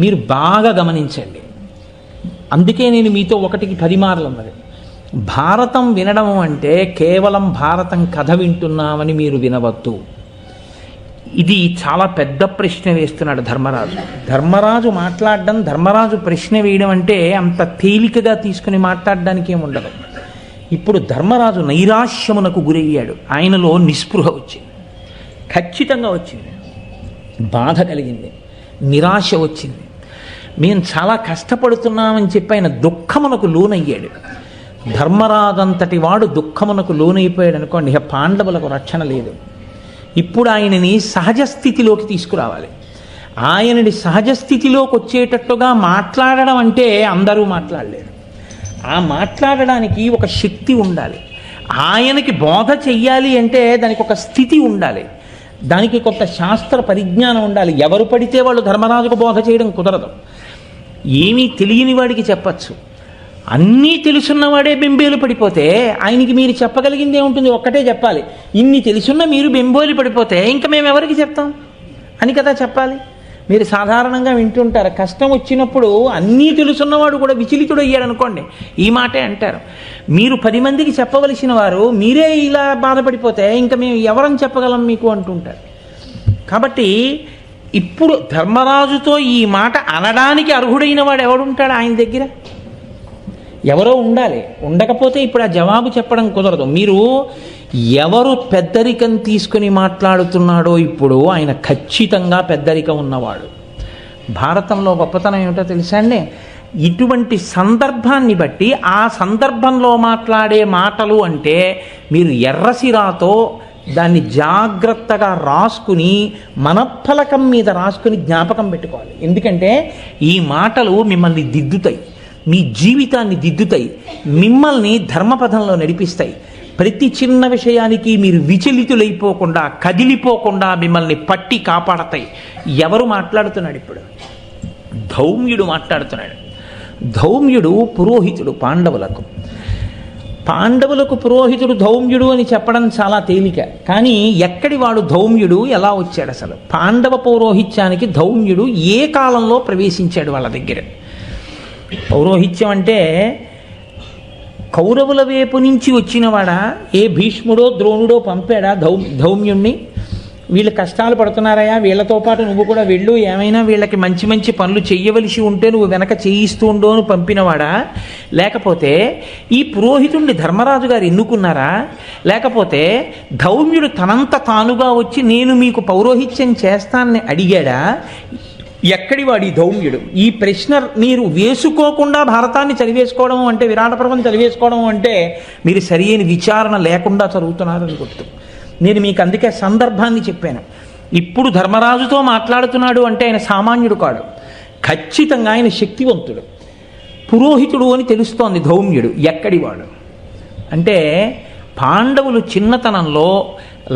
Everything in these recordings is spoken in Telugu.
మీరు బాగా గమనించండి. అందుకే నేను మీతో 1కి 10 మార్లు అన్నది. భారతం వినడం అంటే కేవలం భారతం కథ వింటున్నామని మీరు వినవద్దు. ఇది చాలా పెద్ద ప్రశ్న వేస్తున్నాడు ధర్మరాజు. ధర్మరాజు మాట్లాడడం, ధర్మరాజు ప్రశ్న వేయడం అంటే అంత తేలికగా తీసుకుని మాట్లాడడానికి ఏముండదు. ఇప్పుడు ధర్మరాజు నైరాశ్యమునకు గురయ్యాడు. ఆయనలో నిస్పృహ వచ్చింది, ఖచ్చితంగా వచ్చింది. బాధ కలిగింది, నిరాశ వచ్చింది. మేము చాలా కష్టపడుతున్నామని చెప్పి ఆయన దుఃఖమునకు లోనయ్యాడు. ధర్మరాజంతటి వాడు దుఃఖమునకు లోనైపోయాడు అనుకోండి, ఇక పాండవులకు రక్షణ లేదు. ఇప్పుడు ఆయనని సహజ స్థితిలోకి తీసుకురావాలి. ఆయనని సహజ స్థితిలోకి వచ్చేటట్టుగా మాట్లాడడం అంటే అందరూ మాట్లాడలేరు. ఆ మాట్లాడడానికి ఒక శక్తి ఉండాలి. ఆయనకి బోధ చెయ్యాలి అంటే దానికి ఒక స్థితి ఉండాలి, దానికి కొంత శాస్త్ర పరిజ్ఞానం ఉండాలి. ఎవరు పడితే వాళ్ళు ధర్మరాజుకు బోధ చేయడం కుదరదు. ఏమీ తెలియని వాడికి చెప్పచ్చు, అన్నీ తెలుసున్నవాడే బెంబేలు పడిపోతే ఆయనకి మీరు చెప్పగలిగింది ఏముంటుంది? ఒక్కటే చెప్పాలి. ఇన్ని తెలుసున్న మీరు బెంబేలు పడిపోతే ఇంకా మేము ఎవరికి చెప్తాం అని కదా చెప్పాలి. మీరు సాధారణంగా వింటుంటారు, కష్టం వచ్చినప్పుడు అన్నీ తెలుసున్నవాడు కూడా విచలితుడు అయ్యాడు అనుకోండి, ఈ మాటే అంటారు. మీరు 10 మందికి చెప్పవలసిన వారు మీరే ఇలా బాధపడిపోతే ఇంకా మేము ఎవరని చెప్పగలం మీకు అంటుంటారు. కాబట్టి ఇప్పుడు ధర్మరాజుతో ఈ మాట అనడానికి అర్హుడైన వాడు ఎవడుంటాడు ఆయన దగ్గర? ఎవరో ఉండాలి. ఉండకపోతే ఇప్పుడు ఆ జవాబు చెప్పడం కుదరదు. మీరు ఎవరు పెద్దరికం తీసుకుని మాట్లాడుతున్నాడో ఇప్పుడు ఆయన ఖచ్చితంగా పెద్దరికం ఉన్నవాడు. భారతంలో గొప్పతనం ఏమిటో తెలుసా అండి? ఇటువంటి సందర్భాన్ని బట్టి ఆ సందర్భంలో మాట్లాడే మాటలు అంటే మీరు ఎర్రసిరాతో దాన్ని జాగ్రత్తగా రాసుకుని మనఫలకం మీద రాసుకుని జ్ఞాపకం పెట్టుకోవాలి. ఎందుకంటే ఈ మాటలు మిమ్మల్ని దిద్దుతాయి, మీ జీవితాన్ని దిద్దుతాయి, మిమ్మల్ని ధర్మపథంలో నడిపిస్తాయి. ప్రతి చిన్న విషయానికి మీరు విచలితులైపోకుండా, కదిలిపోకుండా మిమ్మల్ని పట్టి కాపాడతాయి. ఎవరు మాట్లాడుతున్నాడు ఇప్పుడు? ధౌమ్యుడు మాట్లాడుతున్నాడు. ధౌమ్యుడు పురోహితుడు పాండవులకు. పాండవులకు పురోహితుడు ధౌమ్యుడు అని చెప్పడం చాలా తేలిక. కానీ ఎక్కడి వాడు ధౌమ్యుడు? ఎలా వచ్చాడు అసలు? పాండవ పౌరోహిత్యానికి ధౌమ్యుడు ఏ కాలంలో ప్రవేశించాడు వాళ్ళ దగ్గర? పౌరోహిత్యం అంటే కౌరవుల వైపు నుంచి వచ్చినవాడా? ఏ భీష్ముడో ద్రోణుడో పంపాడా ధౌమ్యుణ్ణి? వీళ్ళు కష్టాలు పడుతున్నారయా, వీళ్ళతో పాటు నువ్వు కూడా వెళ్ళు, ఏమైనా వీళ్ళకి మంచి మంచి పనులు చెయ్యవలసి ఉంటే నువ్వు వెనక చేయిస్తూ ఉండో అని పంపినవాడా? లేకపోతే ఈ పురోహితుణ్ణి ధర్మరాజు గారు ఎన్నుకున్నారా? లేకపోతే ధౌమ్యుడు తనంత తానుగా వచ్చి నేను మీకు పౌరోహిత్యం చేస్తానని అడిగాడా? ఎక్కడి వాడి ధౌమ్యుడు? ఈ ప్రశ్న మీరు వేసుకోకుండా భారతాన్ని చదివేసుకోవడం అంటే, విరాట పర్వం చదివేసుకోవడం అంటే మీరు సరియైన విచారణ లేకుండా చదువుతున్నారని గుర్తు. నేను మీకు అందుకే సందర్భాన్ని చెప్పాను. ఇప్పుడు ధర్మరాజుతో మాట్లాడుతున్నాడు అంటే ఆయన సామాన్యుడు కాడు, ఖచ్చితంగా ఆయన శక్తివంతుడు, పురోహితుడు అని తెలుస్తోంది ధౌమ్యుడు. ఎక్కడివాడు అంటే పాండవులు చిన్నతనంలో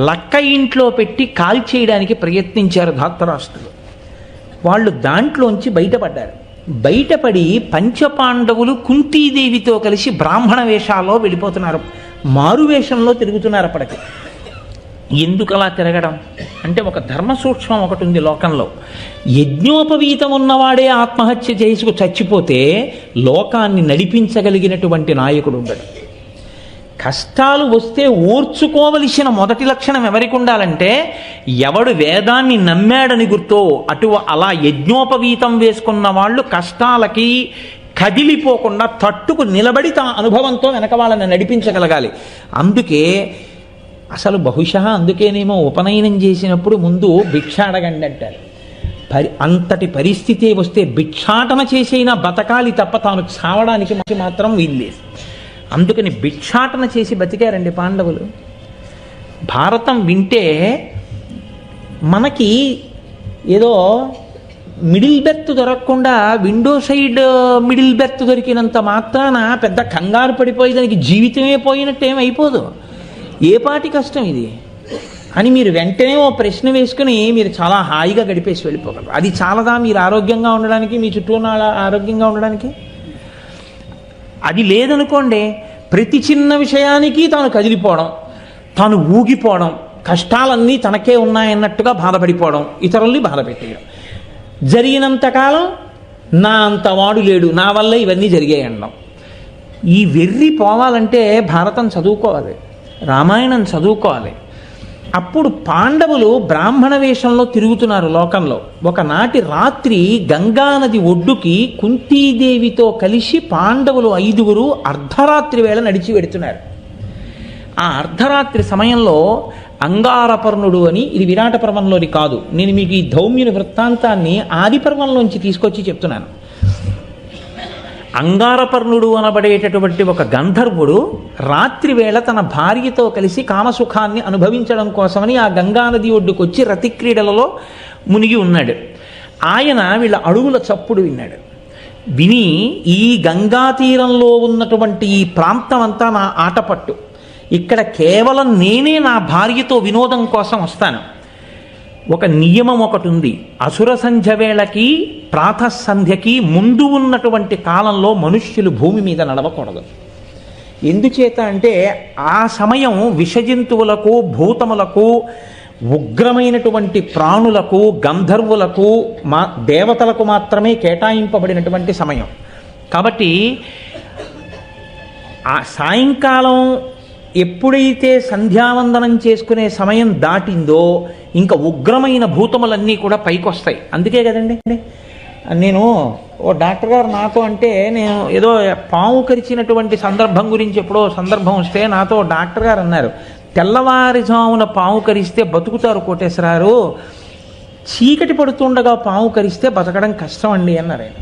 లక్క ఇంట్లో పెట్టి కాల్చేయడానికి ప్రయత్నించారు ధాతరాష్ట్రులు. వాళ్ళు దాంట్లోంచి బయటపడ్డారు. బయటపడి పంచపాండవులు కుంతీదేవితో కలిసి బ్రాహ్మణ వేషాల్లో వెళ్ళిపోతున్నారు, మారు వేషంలో తిరుగుతున్నారు. అప్పటికి ఎందుకు అలా తిరగడం అంటే ఒక ధర్మ సూక్ష్మం ఒకటి ఉంది లోకంలో. యజ్ఞోపవీతం ఉన్నవాడే ఆత్మహత్య చేసుకు చచ్చిపోతే లోకాన్ని నడిపించగలిగినటువంటి నాయకుడు ఉండడు. కష్టాలు వస్తే ఓర్చుకోవలసిన మొదటి లక్షణం ఎవరికి ఉండాలంటే, ఎవడు వేదాన్ని నమ్మాడని గుర్తో అలా యజ్ఞోపవీతం వేసుకున్న వాళ్ళు కష్టాలకి కదిలిపోకుండా తట్టుకు నిలబడి తన అనుభవంతో వెనక వాళ్ళని నడిపించగలగాలి. అందుకే అసలు బహుశా అందుకేనేమో ఉపనయనం చేసినప్పుడు ముందు భిక్ష అడగండి అంటారు. అంతటి పరిస్థితి వస్తే భిక్షాటన చేసైనా బతకాలి తప్ప తాను చావడానికి మాత్రం వీల్లేదు. అందుకని భిక్షాటన చేసి బతికారండి పాండవులు. భారతం వింటే మనకి ఏదో మిడిల్ బెర్త్ దొరకకుండా విండో సైడ్ మిడిల్ బెర్త్ దొరికినంత మాత్రాన పెద్ద కంగారు పడిపోయి దానికి జీవితమే పోయినట్టు ఏమైపోదు. ఏ పాటి కష్టం ఇది అని మీరు వెంటనే ఓ ప్రశ్న వేసుకుని మీరు చాలా హాయిగా గడిపేసి వెళ్ళిపోగలరు. అది చాలదా మీరు ఆరోగ్యంగా ఉండడానికి, మీ చుట్టూ ఉన్న ఆరోగ్యంగా ఉండడానికి? అది లేదనుకోండి, ప్రతి చిన్న విషయానికి తాను కదిలిపోవడం, తాను ఊగిపోవడం, కష్టాలన్నీ తనకే ఉన్నాయన్నట్టుగా బాధపడిపోవడం, ఇతరుల్ని బాధ పెట్టేయడం. జరిగినంతకాలం నా అంతవాడు లేడు, నా వల్ల ఇవన్నీ జరిగాయి అనడం. ఈ వెర్రి పోవాలంటే భారతం చదువుకోవాలి, రామాయణం చదువుకోవాలి. అప్పుడు పాండవులు బ్రాహ్మణ వేషంలో తిరుగుతున్నారు లోకంలో. ఒకనాటి రాత్రి గంగానది ఒడ్డుకి కుంతీదేవితో కలిసి పాండవులు 5గురు అర్ధరాత్రి వేళ నడిచి వెడుతున్నారు. ఆ అర్ధరాత్రి సమయంలో అంగారపర్ణుడు అని, ఇది విరాట పర్వంలోని కాదు, నేను మీకు ఈ ధౌమ్యుని వృత్తాంతాన్ని ఆది పర్వంలోంచి తీసుకొచ్చి చెప్తున్నాను. అంగారపర్ణుడు అనబడేటటువంటి ఒక గంధర్వుడు రాత్రి వేళ తన భార్యతో కలిసి కామసుఖాన్ని అనుభవించడం కోసమని ఆ గంగానది ఒడ్డుకు వచ్చి రతిక్రీడలలో మునిగి ఉన్నాడు. ఆయన వీళ్ళ అడుగుల చప్పుడు విన్నాడు. విని, ఈ గంగా తీరంలో ఉన్నటువంటి ఈ ప్రాంతం అంతా నా ఆటపట్టు, ఇక్కడ కేవలం నేనే నా భార్యతో వినోదం కోసం వస్తాను. ఒక నియమం ఒకటి ఉంది, అసుర సంధ్య వేళకి ప్రాతఃసంధ్యకి ముందు ఉన్నటువంటి కాలంలో మనుష్యులు భూమి మీద నడవకూడదు. ఎందుచేత అంటే ఆ సమయం విషజంతువులకు, భూతములకు, ఉగ్రమైనటువంటి ప్రాణులకు, గంధర్వులకు, దేవతలకు మాత్రమే కేటాయింపబడినటువంటి సమయం. కాబట్టి ఆ సాయంకాలం ఎప్పుడైతే సంధ్యావందనం చేసుకునే సమయం దాటిందో ఇంకా ఉగ్రమైన భూతములన్నీ కూడా పైకొస్తాయి. అందుకే కదండి నేను ఓ డాక్టర్ గారు నాతో అంటే, నేను ఏదో పాము కరిచినటువంటి సందర్భం గురించి ఎప్పుడో సందర్భం వస్తే నాతో డాక్టర్ గారు అన్నారు, తెల్లవారుజామున పాము కరిస్తే బతుకుతారు కోటేశ్వరారు, చీకటి పడుతుండగా పాము కరిస్తే బతకడం కష్టం అండి అన్నారు ఆయన.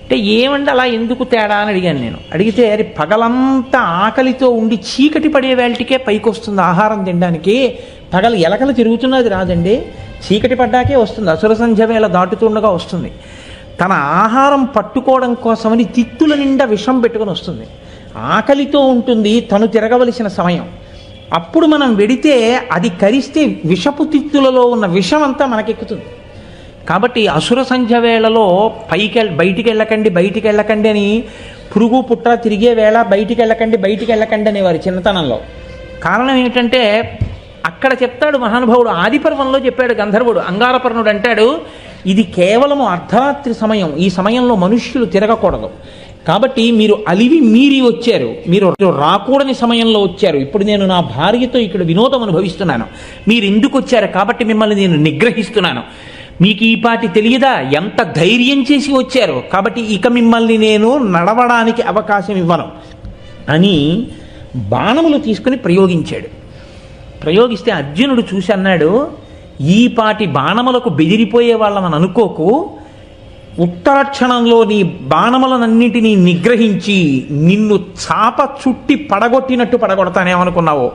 అంటే ఏమండి అలా ఎందుకు తేడా అని అడిగాను నేను. అడిగితే అది పగలంతా ఆకలితో ఉండి చీకటి పడే వేళటికే పైకి వస్తుంది ఆహారం తినడానికి, పగలు ఎలకలు తిరుగుతున్నది రాదండి, చీకటి పడ్డాకే వస్తుంది, అసుర సంధ్య వేళ దాటుతుండగా వస్తుంది. తన ఆహారం పట్టుకోవడం కోసమని తిత్తుల నిండా విషం పెట్టుకొని వస్తుంది, ఆకలితో ఉంటుంది, తను తిరగవలసిన సమయం. అప్పుడు మనం వెడితే అది కరిస్తే విషపు తిత్తులలో ఉన్న విషం అంతా మనకెక్కుతుంది. కాబట్టి అసుర సంధ్య వేళలో బయటికి వెళ్ళకండి అని పురుగు పుట్ర తిరిగే వేళ బయటికి వెళ్ళకండి అనేవారు చిన్నతనంలో. కారణం ఏమిటంటే అక్కడ చెప్తాడు మహానుభావుడు, ఆదిపర్వంలో చెప్పాడు గంధర్వుడు. అంగారపర్ణుడు అంటాడు, ఇది కేవలము అర్ధరాత్రి సమయం, ఈ సమయంలో మనుష్యులు తిరగకూడదు, కాబట్టి మీరు అలివి మీరి వచ్చారు, మీరు రాకూడని సమయంలో వచ్చారు, ఇప్పుడు నేను నా భార్యతో ఇక్కడ వినోదం అనుభవిస్తున్నాను, మీరు ఎందుకు వచ్చారు, కాబట్టి మిమ్మల్ని నేను నిగ్రహిస్తున్నాను, మీకు ఈ పాటి తెలియదా, ఎంత ధైర్యం చేసి వచ్చారు, కాబట్టి ఇక మిమ్మల్ని నేను నడవడానికి అవకాశం ఇవ్వను అని బాణములు తీసుకుని ప్రయోగించాడు. ప్రయోగిస్తే అర్జునుడు చూసి అన్నాడు, ఈ పాటి బాణములకు బెదిరిపోయే వాళ్ళని అనుకోకు, ఉత్తరాక్షణంలో నీ బాణములనన్నింటినీ నిగ్రహించి నిన్ను చాప చుట్టి పడగొట్టినట్టు పడగొడతానేమనుకున్నావు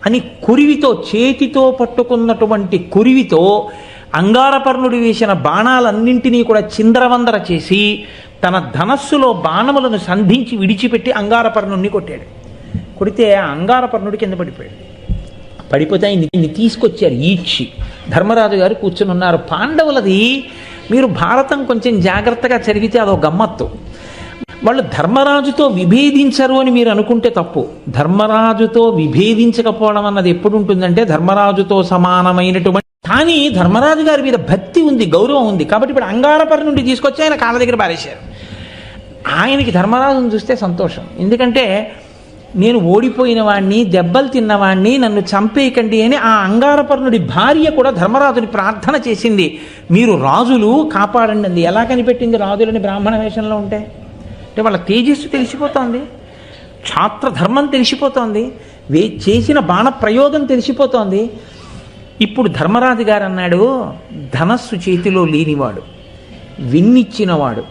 అని కురివితో, చేతితో పట్టుకున్నటువంటి కురివితో అంగారపర్ణుడు వేసిన బాణాలన్నింటినీ కూడా చిందరవందర చేసి తన ధనస్సులో బాణములను సంధించి విడిచిపెట్టి అంగారపర్ణుడిని కొట్టాడు. కొడితే ఆ అంగారపర్ణుడి కింద పడిపోయాడు. పడిపోతే ఆయన్ని తీసుకొచ్చారు ఈడ్చి. ధర్మరాజు గారు కూర్చుని ఉన్నారు. పాండవులది మీరు భారతం కొంచెం జాగ్రత్తగా చదివితే అదో గమ్మత్తు. వాళ్ళు ధర్మరాజుతో విభేదించరు అని మీరు అనుకుంటే తప్పు. ధర్మరాజుతో విభేదించకపోవడం అన్నది ఎప్పుడు ఉంటుందంటే ధర్మరాజుతో సమానమైనటువంటి, కానీ ధర్మరాజు గారి మీద భక్తి ఉంది, గౌరవం ఉంది, కాబట్టి ఇప్పుడు అంగారపర్ణుడి తీసుకొచ్చి ఆయన కాళ్ళ దగ్గర పారేశారు. ఆయనకి ధర్మరాజును చూస్తే సంతోషం, ఎందుకంటే నేను ఓడిపోయిన వాడిని, దెబ్బలు తిన్నవాడిని, నన్ను చంపేయకండి అని ఆ అంగారపర్ణుడి భార్య కూడా ధర్మరాజుని ప్రార్థన చేసింది, మీరు రాజులు కాపాడండి అంది. ఎలా కనిపెట్టింది రాజులని బ్రాహ్మణ వేషంలో ఉంటే? అంటే వాళ్ళ తేజస్సు తెలిసిపోతోంది, క్షాత్రధర్మం తెలిసిపోతోంది, చేసిన బాణ ప్రయోగం తెలిసిపోతోంది. ఇప్పుడు ధర్మరాజు గారు అన్నాడు, ధనస్సు చేతిలో లేనివాడు, విన్నిచ్చినవాడు,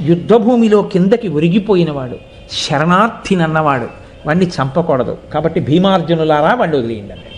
యుద్ధభూమిలో కిందకి ఒరిగిపోయినవాడు, శరణార్థినన్నవాడు, వాడిని చంపకూడదు, కాబట్టి భీమార్జునులారా వాడిని వదిలేయండి.